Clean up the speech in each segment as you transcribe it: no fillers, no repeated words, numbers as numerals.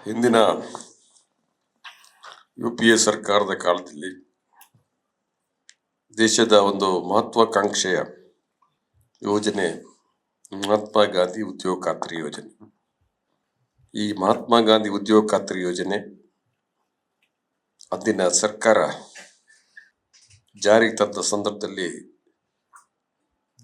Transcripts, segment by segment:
ಹಿಂದಿನ UPA ಸರ್ಕಾರದ ಕಾಲದಲ್ಲಿ ದೇಶದ ಒಂದು ಮಹತ್ವಾಕಾಂಕ್ಷೆಯ ಯೋಜನೆ ಮಹಾತ್ಮ ಗಾಂಧಿ ಉದ್ಯೋಗ ಖಾತ್ರಿ ಯೋಜನೆ. ಈ ಮಹಾತ್ಮ ಗಾಂಧಿ ಉದ್ಯೋಗ ಖಾತ್ರಿ ಯೋಜನೆ ಅಂದಿನ ಸರ್ಕಾರ ಜಾರಿಗೆ ತಂದ ಸಂದರ್ಭದಲ್ಲಿ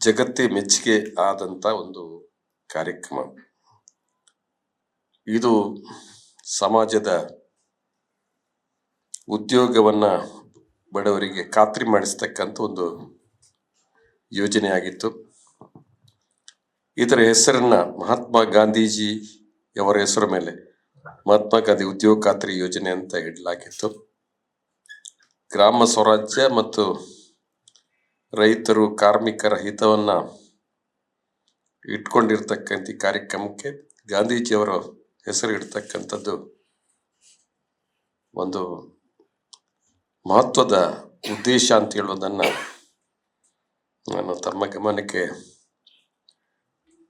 ಜಗತ್ತೇ ಮೆಚ್ಚುಗೆ ಆದಂತ ಒಂದು ಕಾರ್ಯಕ್ರಮ. ಇದು ಸಮಾಜದ ಉದ್ಯೋಗವನ್ನ ಬಡವರಿಗೆ ಖಾತ್ರಿ ಮಾಡಿಸ್ತಕ್ಕಂಥ ಒಂದು ಯೋಜನೆ ಆಗಿತ್ತು. ಇದರ ಹೆಸರನ್ನ ಮಹಾತ್ಮ ಗಾಂಧೀಜಿಯವರ ಹೆಸರ ಮೇಲೆ ಮಹಾತ್ಮ ಗಾಂಧಿ ಉದ್ಯೋಗ ಖಾತ್ರಿ ಯೋಜನೆ ಅಂತ ಇಡಲಾಗಿತ್ತು. ಗ್ರಾಮ ಸ್ವರಾಜ್ಯ ಮತ್ತು ರೈತರು ಕಾರ್ಮಿಕರ ಹಿತವನ್ನ ಇಟ್ಕೊಂಡಿರ್ತಕ್ಕಂಥ ಕಾರ್ಯಕ್ರಮಕ್ಕೆ ಗಾಂಧೀಜಿಯವರ ಹೆಸರು ಇಡ್ತಕ್ಕಂಥದ್ದು ಒಂದು ಮಹತ್ವದ ಉದ್ದೇಶ ಅಂತ ಹೇಳೋದನ್ನ ನಾನು ತಮ್ಮ ಗಮನಕ್ಕೆ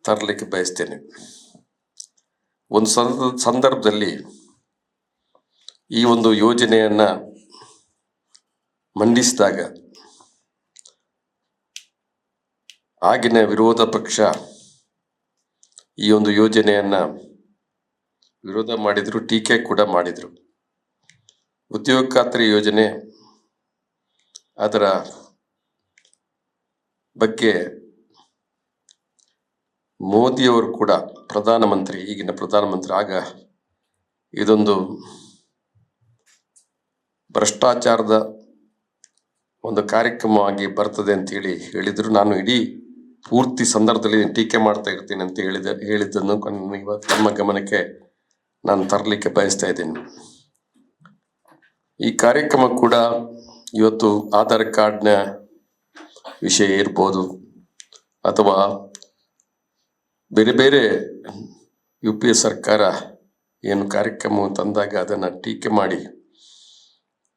ತರಲಿಕ್ಕೆ ಬಯಸ್ತೇನೆ. ಒಂದು ಸಂದರ್ಭದಲ್ಲಿ ಈ ಒಂದು ಯೋಜನೆಯನ್ನ ಮಂಡಿಸಿದಾಗ ಆಗಿನ ವಿರೋಧ ಪಕ್ಷ ಈ ಒಂದು ಯೋಜನೆಯನ್ನ ವಿರೋಧ ಮಾಡಿದ್ರು, ಟೀಕೆ ಕೂಡ ಮಾಡಿದ್ರು. ಉದ್ಯೋಗ ಖಾತ್ರಿ ಯೋಜನೆ ಅದರ ಬಗ್ಗೆ ಮೋದಿಯವರು ಕೂಡ ಈಗಿನ ಪ್ರಧಾನಮಂತ್ರಿ ಆಗ ಇದೊಂದು ಭ್ರಷ್ಟಾಚಾರದ ಒಂದು ಕಾರ್ಯಕ್ರಮವಾಗಿ ಬರ್ತದೆ ಅಂತ ಹೇಳಿದ್ರು. ನಾನು ಇಡೀ ಪೂರ್ತಿ ಸಂದರ್ಭದಲ್ಲಿ ಟೀಕೆ ಮಾಡ್ತಾ ಇರ್ತೀನಿ ಅಂತ ಹೇಳಿದ್ದನ್ನು ತಮ್ಮ ಗಮನಕ್ಕೆ ನಾನು ತರಲಿಕ್ಕೆ ಬಯಸ್ತಾ ಇದ್ದೀನಿ. ಈ ಕಾರ್ಯಕ್ರಮ ಕೂಡ ಇವತ್ತು ಆಧಾರ್ ಕಾರ್ಡ್ನ ವಿಷಯ ಇರ್ಬೋದು ಅಥವಾ ಬೇರೆ ಬೇರೆ UPA ಸರ್ಕಾರ ಏನು ಕಾರ್ಯಕ್ರಮ ತಂದಾಗ ಅದನ್ನು ಟೀಕೆ ಮಾಡಿ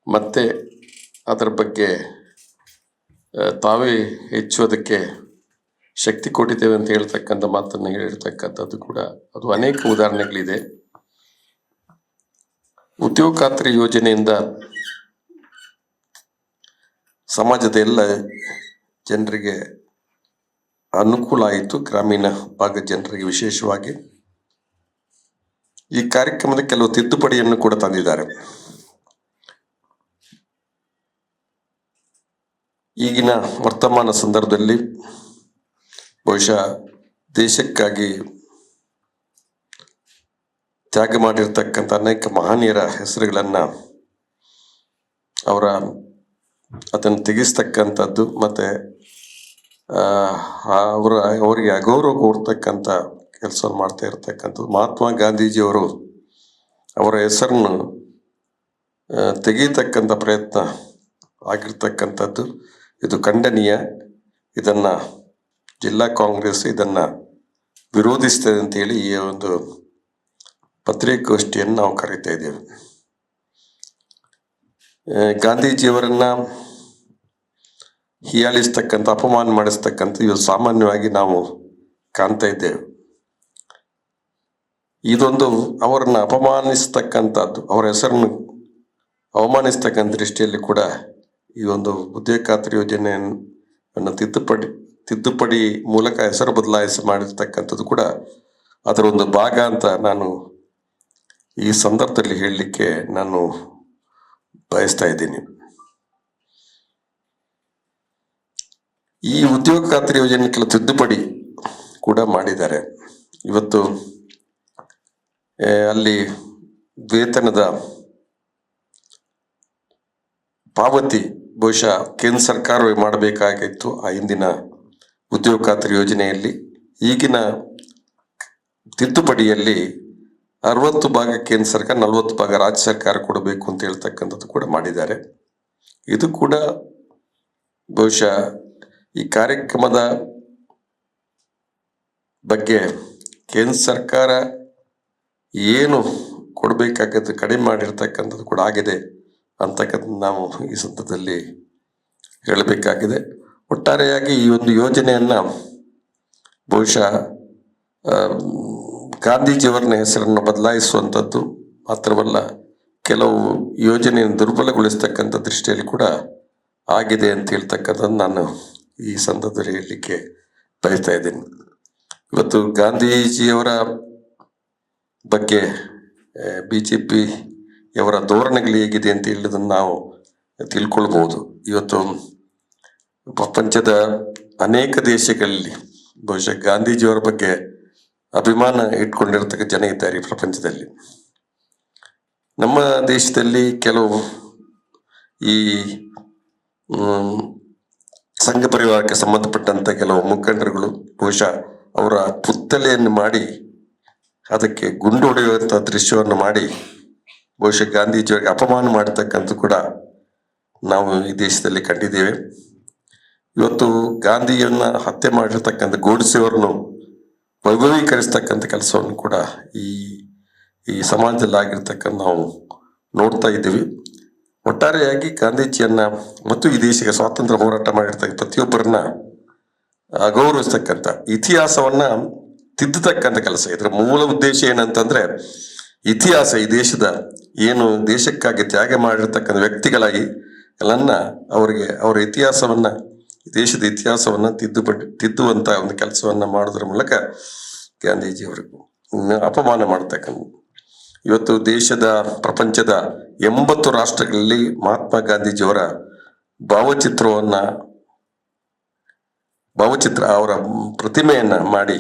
ಮತ್ತೆ ಅದರ ಬಗ್ಗೆ ತಾವೇ ಹೆಚ್ಚೋದಕ್ಕೆ ಶಕ್ತಿ ಕೊಟ್ಟಿದ್ದೇವೆ ಅಂತ ಹೇಳ್ತಕ್ಕಂಥ ಮಾತನ್ನು ಹೇಳಿರ್ತಕ್ಕಂಥದ್ದು ಕೂಡ ಅದು ಅನೇಕ ಉದಾಹರಣೆಗಳಿದೆ. ಉದ್ಯೋಗ ಖಾತ್ರಿ ಯೋಜನೆಯಿಂದ ಸಮಾಜದ ಎಲ್ಲ ಜನರಿಗೆ ಅನುಕೂಲ ಆಯಿತು, ಗ್ರಾಮೀಣ ಭಾಗದ ಜನರಿಗೆ ವಿಶೇಷವಾಗಿ. ಈ ಕಾರ್ಯಕ್ರಮದ ಕೆಲವು ತಿದ್ದುಪಡಿಯನ್ನು ಕೂಡ ತಂದಿದ್ದಾರೆ. ಈಗಿನ ವರ್ತಮಾನ ಸಂದರ್ಭದಲ್ಲಿ ಬಹುಶಃ ದೇಶಕ್ಕಾಗಿ ತ್ಯಾಗ ಮಾಡಿರ್ತಕ್ಕಂಥ ಅನೇಕ ಮಹನೀಯರ ಹೆಸರುಗಳನ್ನ ಅದನ್ನು ತೆಗೆಸ್ತಕ್ಕಂಥದ್ದು ಮತ್ತೆ ಅವರಿಗೆ ಅಗೌರವ ಕೊಡ್ತಕ್ಕಂಥ ಕೆಲಸವನ್ನು ಮಾಡ್ತಾ ಇರ್ತಕ್ಕಂಥದ್ದು. ಮಹಾತ್ಮ ಗಾಂಧೀಜಿಯವರು ಅವರ ಹೆಸರನ್ನು ತೆಗೀತಕ್ಕಂಥ ಪ್ರಯತ್ನ ಆಗಿರ್ತಕ್ಕಂಥದ್ದು ಇದು ಖಂಡನೀಯ. ಇದನ್ನ ಜಿಲ್ಲಾ ಕಾಂಗ್ರೆಸ್ ಇದನ್ನ ವಿರೋಧಿಸ್ತದೆ ಅಂತ ಹೇಳಿ ಈ ಒಂದು ಪತ್ರಿಕಾಗೋಷ್ಠಿಯನ್ನು ನಾವು ಕರೀತಾ ಇದ್ದೇವೆ. ಗಾಂಧೀಜಿಯವರನ್ನ ಹೀಯಾಳಿಸ್ತಕ್ಕಂಥ ಅಪಮಾನ ಮಾಡಿಸ್ತಕ್ಕಂಥ ಇವು ಸಾಮಾನ್ಯವಾಗಿ ನಾವು ಕಾಣ್ತಾ ಇದ್ದೇವೆ. ಇದೊಂದು ಅವರನ್ನ ಅಪಮಾನಿಸ್ತಕ್ಕಂಥದ್ದು, ಅವರ ಹೆಸರನ್ನು ಅವಮಾನಿಸ್ತಕ್ಕಂಥ ದೃಷ್ಟಿಯಲ್ಲಿ ಕೂಡ ಈ ಒಂದು ಉದ್ಯೋಗ ಖಾತ್ರಿ ಯೋಜನೆಯನ್ನು ತಿದ್ದುಪಡಿ ಮೂಲಕ ಹೆಸರು ಬದಲಾಯಿಸಿ ಮಾಡಿರ್ತಕ್ಕಂಥದ್ದು ಕೂಡ ಅದರ ಒಂದು ಭಾಗ ಅಂತ ನಾನು ಈ ಸಂದರ್ಭದಲ್ಲಿ ಹೇಳಲಿಕ್ಕೆ ನಾನು ಬಯಸ್ತಾ ಇದ್ದೀನಿ. ಈ ಉದ್ಯೋಗ ಖಾತ್ರಿ ಯೋಜನೆ ಕೆಲವು ತಿದ್ದುಪಡಿ ಕೂಡ ಮಾಡಿದ್ದಾರೆ. ಇವತ್ತು ಅಲ್ಲಿ ವೇತನದ ಪಾವತಿ ಬಹುಶಃ ಕೇಂದ್ರ ಸರ್ಕಾರವೇ ಮಾಡಬೇಕಾಗಿತ್ತು ಆ ಹಿಂದಿನ ಉದ್ಯೋಗ ಖಾತ್ರಿ ಯೋಜನೆಯಲ್ಲಿ. ಈಗಿನ ತಿದ್ದುಪಡಿಯಲ್ಲಿ 60% ಕೇಂದ್ರ ಸರ್ಕಾರ, 40% ರಾಜ್ಯ ಸರ್ಕಾರ ಕೊಡಬೇಕು ಅಂತ ಹೇಳ್ತಕ್ಕಂಥದ್ದು ಕೂಡ ಮಾಡಿದ್ದಾರೆ. ಇದು ಕೂಡ ಬಹುಶಃ ಈ ಕಾರ್ಯಕ್ರಮದ ಬಗ್ಗೆ ಕೇಂದ್ರ ಸರ್ಕಾರ ಏನು ಕೊಡಬೇಕಾಗತ್ತೆ ಕಡಿಮೆ ಮಾಡಿರ್ತಕ್ಕಂಥದ್ದು ಕೂಡ ಆಗಿದೆ ಅಂತಕ್ಕಂಥ ನಾವು ಈ ಸಂದರ್ಭದಲ್ಲಿ ಹೇಳಬೇಕಾಗಿದೆ. ಒಟ್ಟಾರೆಯಾಗಿ ಈ ಒಂದು ಯೋಜನೆಯನ್ನ ಬಹುಶಃ ಗಾಂಧೀಜಿಯವರನ್ನ ಹೆಸರನ್ನು ಬದಲಾಯಿಸುವಂಥದ್ದು ಮಾತ್ರವಲ್ಲ ಕೆಲವು ಯೋಜನೆಯನ್ನು ದುರ್ಬಲಗೊಳಿಸ್ತಕ್ಕಂಥ ದೃಷ್ಟಿಯಲ್ಲಿ ಕೂಡ ಆಗಿದೆ ಅಂತ ಹೇಳ್ತಕ್ಕಂಥದ್ದು ನಾನು ಈ ಸಂದರ್ಭದಲ್ಲಿ ಹೇಳಲಿಕ್ಕೆ ಬಯಸ್ತಾ ಇದ್ದೀನಿ. ಇವತ್ತು ಗಾಂಧೀಜಿಯವರ ಬಗ್ಗೆ BJPಯವರ ಧೋರಣೆಗಳು ಹೇಗಿದೆ ಅಂತ ಹೇಳೋದನ್ನು ನಾವು ತಿಳ್ಕೊಳ್ಬಹುದು. ಇವತ್ತು ಪ್ರಪಂಚದ ಅನೇಕ ದೇಶಗಳಲ್ಲಿ ಬಹುಶಃ ಗಾಂಧೀಜಿಯವರ ಬಗ್ಗೆ ಅಭಿಮಾನ ಇಟ್ಕೊಂಡಿರ್ತಕ್ಕ ಜನ ಇದ್ದಾರೆ ಈ ಪ್ರಪಂಚದಲ್ಲಿ. ನಮ್ಮ ದೇಶದಲ್ಲಿ ಕೆಲವು ಈ ಸಂಘ ಪರಿವಾರಕ್ಕೆ ಸಂಬಂಧಪಟ್ಟಂತ ಕೆಲವು ಮುಖಂಡರುಗಳು ಬಹುಶಃ ಅವರ ಪುತ್ಥಳಿಯನ್ನು ಮಾಡಿ ಅದಕ್ಕೆ ಗುಂಡು ಹೊಡೆಯುವಂಥ ದೃಶ್ಯವನ್ನು ಮಾಡಿ ಬಹುಶಃ ಗಾಂಧೀಜಿಯವರಿಗೆ ಅಪಮಾನ ಮಾಡತಕ್ಕಂಥ ಕೂಡ ನಾವು ಈ ದೇಶದಲ್ಲಿ ಕಂಡಿದ್ದೇವೆ. ಇವತ್ತು ಗಾಂಧಿಯನ್ನ ಹತ್ಯೆ ಮಾಡಿರ್ತಕ್ಕಂಥ ಗೋಡ್ಸೆಯವರನ್ನು ವೈಭವೀಕರಿಸ್ತಕ್ಕಂಥ ಕೆಲಸವನ್ನು ಕೂಡ ಈ ಸಮಾಜದಲ್ಲಿ ಆಗಿರ್ತಕ್ಕಂಥ ನಾವು ನೋಡ್ತಾ ಇದ್ದೀವಿ. ಒಟ್ಟಾರೆಯಾಗಿ ಗಾಂಧೀಜಿಯನ್ನ ಮತ್ತು ಈ ದೇಶಕ್ಕೆ ಸ್ವಾತಂತ್ರ್ಯ ಹೋರಾಟ ಮಾಡಿರ್ತಕ್ಕಂಥ ಪ್ರತಿಯೊಬ್ಬರನ್ನ ಗೌರವಿಸ್ತಕ್ಕಂಥ ಇತಿಹಾಸವನ್ನ ತಿದ್ದತಕ್ಕಂಥ ಕೆಲಸ. ಇದರ ಮೂಲ ಉದ್ದೇಶ ಏನಂತಂದ್ರೆ ಇತಿಹಾಸ ಈ ದೇಶದ ಏನು ದೇಶಕ್ಕಾಗಿ ತ್ಯಾಗ ಮಾಡಿರ್ತಕ್ಕಂಥ ವ್ಯಕ್ತಿಗಳಾಗಿ ಎಲ್ಲನ್ನ ಅವರಿಗೆ ಅವರ ಇತಿಹಾಸವನ್ನ ದೇಶದ ಇತಿಹಾಸವನ್ನ ತಿದ್ದುವಂತ ಒಂದು ಕೆಲಸವನ್ನ ಮಾಡೋದ್ರ ಮೂಲಕ ಗಾಂಧೀಜಿಯವರಿಗೂ ಅಪಮಾನ ಮಾಡ್ತಕ್ಕಂಥ ಇವತ್ತು ದೇಶದ ಪ್ರಪಂಚದ 80 ರಾಷ್ಟ್ರಗಳಲ್ಲಿ ಮಹಾತ್ಮ ಗಾಂಧೀಜಿಯವರ ಭಾವಚಿತ್ರ ಅವರ ಪ್ರತಿಮೆಯನ್ನ ಮಾಡಿ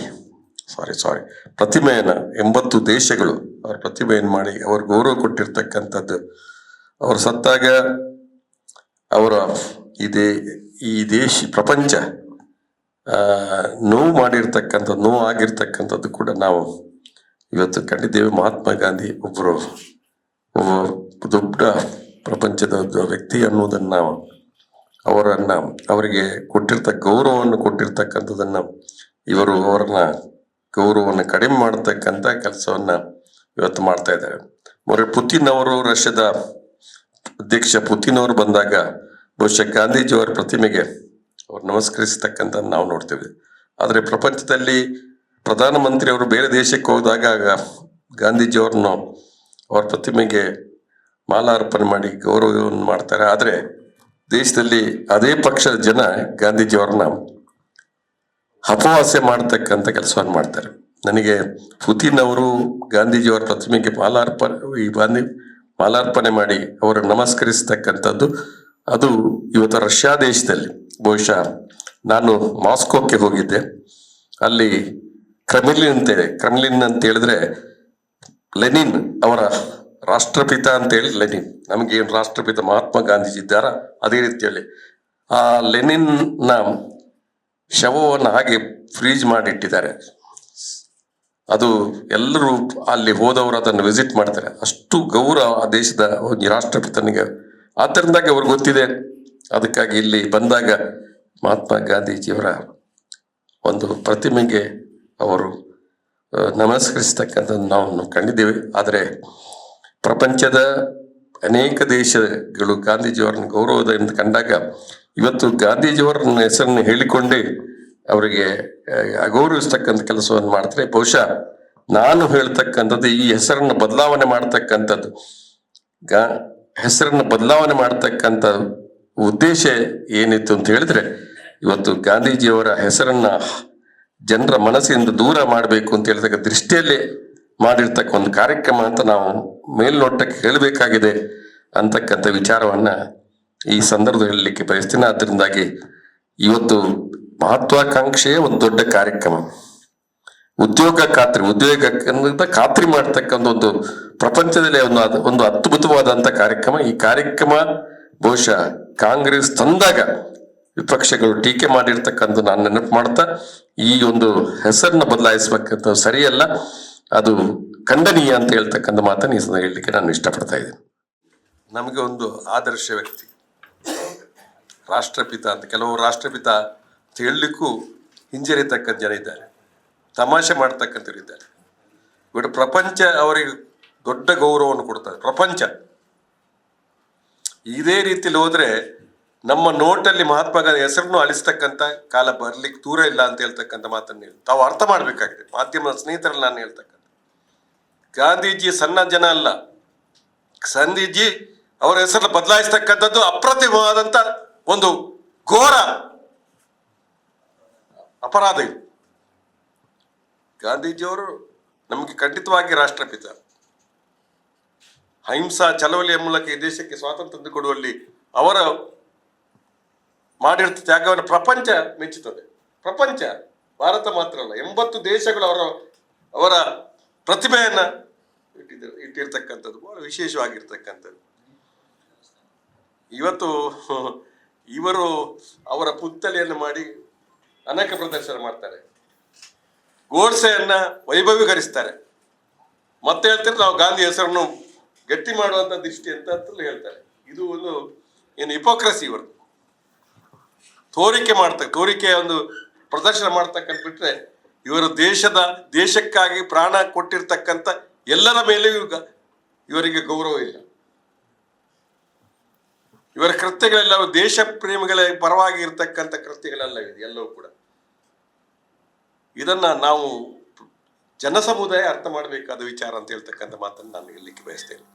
ಪ್ರತಿಮೆಯನ್ನ 80 ದೇಶಗಳು ಅವರ ಪ್ರತಿಮೆಯನ್ನು ಮಾಡಿ ಅವ್ರ ಗೌರವ ಕೊಟ್ಟಿರ್ತಕ್ಕಂಥದ್ದು. ಅವರು ಸತ್ತಾಗ ಅವರ ಪ್ರಪಂಚ ನೋವು ಆಗಿರ್ತಕ್ಕಂಥದ್ದು ಕೂಡ ನಾವು ಇವತ್ತು ಕಂಡಿದ್ದೇವೆ. ಮಹಾತ್ಮ ಗಾಂಧಿ ಒಬ್ಬ ದೊಡ್ಡ ಪ್ರಪಂಚದ ವ್ಯಕ್ತಿ ಅನ್ನೋದನ್ನ ನಾವು ಅವರಿಗೆ ಗೌರವವನ್ನು ಕೊಟ್ಟಿರ್ತಕ್ಕಂಥದನ್ನ ಇವರು ಅವರನ್ನ ಗೌರವವನ್ನು ಕಡಿಮೆ ಮಾಡತಕ್ಕಂಥ ಕೆಲಸವನ್ನ ಇವತ್ತು ಮಾಡ್ತಾ ಇದ್ದಾರೆ. ಪುತಿನ್ ಅವರು ರಷ್ಯಾದ ಅಧ್ಯಕ್ಷ ಪುತಿನ್ ಅವರು ಬಂದಾಗ ಬಹುಶಃ ಗಾಂಧೀಜಿಯವರ ಪ್ರತಿಮೆಗೆ ಅವ್ರು ನಮಸ್ಕರಿಸತಕ್ಕಂಥ ನಾವು ನೋಡ್ತೇವೆ. ಆದರೆ ಪ್ರಪಂಚದಲ್ಲಿ ಪ್ರಧಾನಮಂತ್ರಿ ಅವರು ಬೇರೆ ದೇಶಕ್ಕೆ ಹೋದಾಗ ಗಾಂಧೀಜಿಯವ್ರನ್ನು ಅವ್ರ ಪ್ರತಿಮೆಗೆ ಮಾಲಾರ್ಪಣೆ ಮಾಡಿ ಗೌರವವನ್ನು ಮಾಡ್ತಾರೆ. ಆದರೆ ದೇಶದಲ್ಲಿ ಅದೇ ಪಕ್ಷದ ಜನ ಗಾಂಧೀಜಿಯವ್ರನ್ನ ಅಪಹಾಸ್ಯ ಮಾಡ್ತಕ್ಕಂಥ ಕೆಲಸವನ್ನು ಮಾಡ್ತಾರೆ. ನನಗೆ ಪುತಿನ್ ಅವರು ಗಾಂಧೀಜಿಯವರ ಪ್ರತಿಮೆಗೆ ಮಾಲಾರ್ಪಣೆ ಮಾಡಿ ಅವರನ್ನು ನಮಸ್ಕರಿಸ್ತಕ್ಕಂಥದ್ದು ಅದು ಇವತ್ತು ರಷ್ಯಾ ದೇಶದಲ್ಲಿ. ಬಹುಶಃ ನಾನು ಮಾಸ್ಕೋಕ್ಕೆ ಹೋಗಿದ್ದೆ. ಅಲ್ಲಿ ಕ್ರೆಮ್ಲಿನ್ ಅಂತ ಹೇಳಿದ್ರೆ ಲೆನಿನ್ ಅವರ ರಾಷ್ಟ್ರಪಿತ ಅಂತ ಹೇಳಿ ಲೆನಿನ್, ನಮಗೇನು ರಾಷ್ಟ್ರಪಿತ ಮಹಾತ್ಮ ಗಾಂಧೀಜಿ ಇದ್ದಾರ ಅದೇ ರೀತಿಯಲ್ಲಿ ಆ ಲೆನಿನ್ ನ ಶವವನ್ನು ಹಾಗೆ ಫ್ರೀಜ್ ಮಾಡಿಟ್ಟಿದ್ದಾರೆ. ಅದು ಎಲ್ಲರೂ ಅಲ್ಲಿ ಹೋದವರು ಅದನ್ನು ವಿಸಿಟ್ ಮಾಡ್ತಾರೆ. ಅಷ್ಟು ಗೌರವ ಆ ದೇಶದ ರಾಷ್ಟ್ರಪಿತನಿಗೆ. ಆದ್ದರಿಂದಾಗಿ ಅವ್ರಿಗೆ ಗೊತ್ತಿದೆ. ಅದಕ್ಕಾಗಿ ಇಲ್ಲಿ ಬಂದಾಗ ಮಹಾತ್ಮ ಗಾಂಧೀಜಿಯವರ ಒಂದು ಪ್ರತಿಮೆಗೆ ಅವರು ನಮಸ್ಕರಿಸ್ತಕ್ಕಂಥದ್ದು ನಾವು ಕಂಡಿದ್ದೇವೆ. ಆದರೆ ಪ್ರಪಂಚದ ಅನೇಕ ದೇಶಗಳು ಗಾಂಧೀಜಿಯವರನ್ನ ಗೌರವದಿಂದ ಕಂಡಾಗ ಇವತ್ತು ಗಾಂಧೀಜಿಯವರ ಹೆಸರನ್ನು ಹೇಳಿಕೊಂಡೇ ಅವರಿಗೆ ಅಗೌರವಿಸ್ತಕ್ಕಂಥ ಕೆಲಸವನ್ನು ಮಾಡ್ತಾರೆ. ಬಹುಶಃ ನಾನು ಹೇಳ್ತಕ್ಕಂಥದ್ದು ಈ ಹೆಸರನ್ನು ಬದಲಾವಣೆ ಮಾಡ್ತಕ್ಕಂಥದ್ದು ಹೆಸರನ್ನು ಬದಲಾವಣೆ ಮಾಡ್ತಕ್ಕಂಥ ಉದ್ದೇಶ ಏನಿತ್ತು ಅಂತ ಹೇಳಿದ್ರೆ ಇವತ್ತು ಗಾಂಧೀಜಿಯವರ ಹೆಸರನ್ನ ಜನರ ಮನಸ್ಸಿನಿಂದ ದೂರ ಮಾಡಬೇಕು ಅಂತ ಹೇಳ್ತಕ್ಕ ದೃಷ್ಟಿಯಲ್ಲಿ ಮಾಡಿರ್ತಕ್ಕ ಒಂದು ಕಾರ್ಯಕ್ರಮ ಅಂತ ನಾವು ಮೇಲ್ನೋಟಕ್ಕೆ ಹೇಳಬೇಕಾಗಿದೆ ಅಂತಕ್ಕಂಥ ವಿಚಾರವನ್ನ ಈ ಸಂದರ್ಭದಲ್ಲಿ ಹೇಳಲಿಕ್ಕೆ ಬಯಸ್ತೀನಿ. ಆದ್ರಿಂದಾಗಿ ಇವತ್ತು ಮಹತ್ವಾಕಾಂಕ್ಷೆಯೇ ಒಂದು ದೊಡ್ಡ ಕಾರ್ಯಕ್ರಮ. ಉದ್ಯೋಗ ಖಾತ್ರಿ ಮಾಡ್ತಕ್ಕಂಥ ಒಂದು ಪ್ರಪಂಚದಲ್ಲಿ ಒಂದು ಅದ್ಭುತವಾದಂತ ಕಾರ್ಯಕ್ರಮ. ಈ ಕಾರ್ಯಕ್ರಮ ಬಹುಶಃ ಕಾಂಗ್ರೆಸ್ ತಂದಾಗ ವಿಪಕ್ಷಗಳು ಟೀಕೆ ಮಾಡಿರ್ತಕ್ಕಂಥ ನಾನು ನೆನಪು ಮಾಡ್ತಾ ಈ ಒಂದು ಹೆಸರನ್ನ ಬದಲಾಯಿಸಬೇಕಂತ ಸರಿಯಲ್ಲ, ಅದು ಖಂಡನೀಯ ಅಂತ ಹೇಳ್ತಕ್ಕಂಥ ಮಾತನ್ನು ಈ ಸಂದರ್ಭ ಹೇಳಲಿಕ್ಕೆ ನಾನು ಇಷ್ಟಪಡ್ತಾ ಇದ್ದೀನಿ. ನಮಗೆ ಒಂದು ಆದರ್ಶ ವ್ಯಕ್ತಿ ರಾಷ್ಟ್ರಪಿತ ಅಂತ, ಕೆಲವರು ರಾಷ್ಟ್ರಪಿತ ಅಂತ ಹೇಳಲಿಕ್ಕೂ ಹಿಂಜರಿತಕ್ಕಂಥ ಜನ ಇದ್ದಾರೆ, ತಮಾಷೆ ಮಾಡ್ತಕ್ಕಂಥವ್ರು ಇದ್ದಾರೆ. ಇವತ್ತು ಪ್ರಪಂಚ ಅವರಿಗೆ ದೊಡ್ಡ ಗೌರವವನ್ನು ಕೊಡ್ತಾರೆ. ಪ್ರಪಂಚ ಇದೇ ರೀತಿಯಲ್ಲಿ ಹೋದ್ರೆ ನಮ್ಮ ನೋಟಲ್ಲಿ ಮಹಾತ್ಮ ಗಾಂಧಿ ಹೆಸರನ್ನು ಅಳಿಸ್ತಕ್ಕಂಥ ಕಾಲ ಬರ್ಲಿಕ್ಕೆ ದೂರ ಇಲ್ಲ ಅಂತ ಹೇಳ್ತಕ್ಕಂಥ ಮಾತನ್ನು ತಾವು ಅರ್ಥ ಮಾಡ್ಬೇಕಾಗಿದೆ. ಮಾಧ್ಯಮದ ಸ್ನೇಹಿತರಲ್ಲಿ ನಾನು ಹೇಳ್ತಕ್ಕಂಥ ಗಾಂಧೀಜಿ ಸಣ್ಣ ಜನ ಅಲ್ಲ, ಗಾಂಧೀಜಿ ಅವರ ಹೆಸರನ್ನು ಬದಲಾಯಿಸ್ತಕ್ಕಂಥದ್ದು ಅಪ್ರತಿಮವಾದಂತ ಒಂದು ಘೋರ ಅಪರಾಧ ಇದು. ಗಾಂಧೀಜಿಯವರು ನಮಗೆ ಖಂಡಿತವಾಗಿ ರಾಷ್ಟ್ರಪಿತ. ಅಹಿಂಸಾ ಚಳವಳಿಯ ಮೂಲಕ ಈ ದೇಶಕ್ಕೆ ಸ್ವಾತಂತ್ರ್ಯ ತಂದುಕೊಡುವಲ್ಲಿ ಅವರ ಮಾಡಿರ್ತ ತ್ಯಾಗವನ್ನು ಪ್ರಪಂಚ ಮೆಚ್ಚುತ್ತದೆ. ಪ್ರಪಂಚ, ಭಾರತ ಮಾತ್ರ ಅಲ್ಲ, 80 ದೇಶಗಳು ಅವರ ಪ್ರತಿಭೆಯನ್ನ ಇಟ್ಟಿರ್ತಕ್ಕಂಥದ್ದು ಬಹಳ ವಿಶೇಷವಾಗಿರ್ತಕ್ಕಂಥದ್ದು. ಇವತ್ತು ಇವರು ಅವರ ಪುತ್ಥಳಿಯನ್ನು ಮಾಡಿ ಅನೇಕ ಪ್ರದರ್ಶನ ಮಾಡ್ತಾರೆ, ಗೋಡ್ಸೆಯನ್ನ ವೈಭವೀಕರಿಸ್ತಾರೆ, ಮತ್ತೆ ಹೇಳ್ತಾರೆ ನಾವು ಗಾಂಧಿ ಹೆಸರನ್ನು ಗಟ್ಟಿ ಮಾಡುವಂತ ದೃಷ್ಟಿ ಅಂತ ಹೇಳ್ತಾರೆ. ಇದು ಒಂದು ಏನು ಹಿಪೋಕ್ರಸಿ, ಇವರು ತೋರಿಕೆ ಒಂದು ಪ್ರದರ್ಶನ ಮಾಡ್ತಕ್ಕಂಥ ಬಿಟ್ರೆ ಇವರು ದೇಶಕ್ಕಾಗಿ ಪ್ರಾಣ ಕೊಟ್ಟಿರ್ತಕ್ಕಂಥ ಎಲ್ಲರ ಮೇಲೆಯೂ ಇವರಿಗೆ ಗೌರವ ಇಲ್ಲ. ಇವರ ಕೃತ್ಯಗಳೆಲ್ಲ ದೇಶ ಪ್ರೇಮಿಗಳ ಪರವಾಗಿ ಇರ್ತಕ್ಕಂಥ ಕೃತ್ಯಗಳೆಲ್ಲ ಇದೆ ಎಲ್ಲವೂ ಕೂಡ. ಇದನ್ನ ನಾವು ಜನ ಸಮುದಾಯ ಅರ್ಥ ಮಾಡಬೇಕಾದ ವಿಚಾರ ಅಂತ ಹೇಳ್ತಕ್ಕಂಥ ಮಾತನ್ನು ನಾನು ಹೇಳಲಿಕ್ಕೆ ಬಯಸ್ತೇನೆ.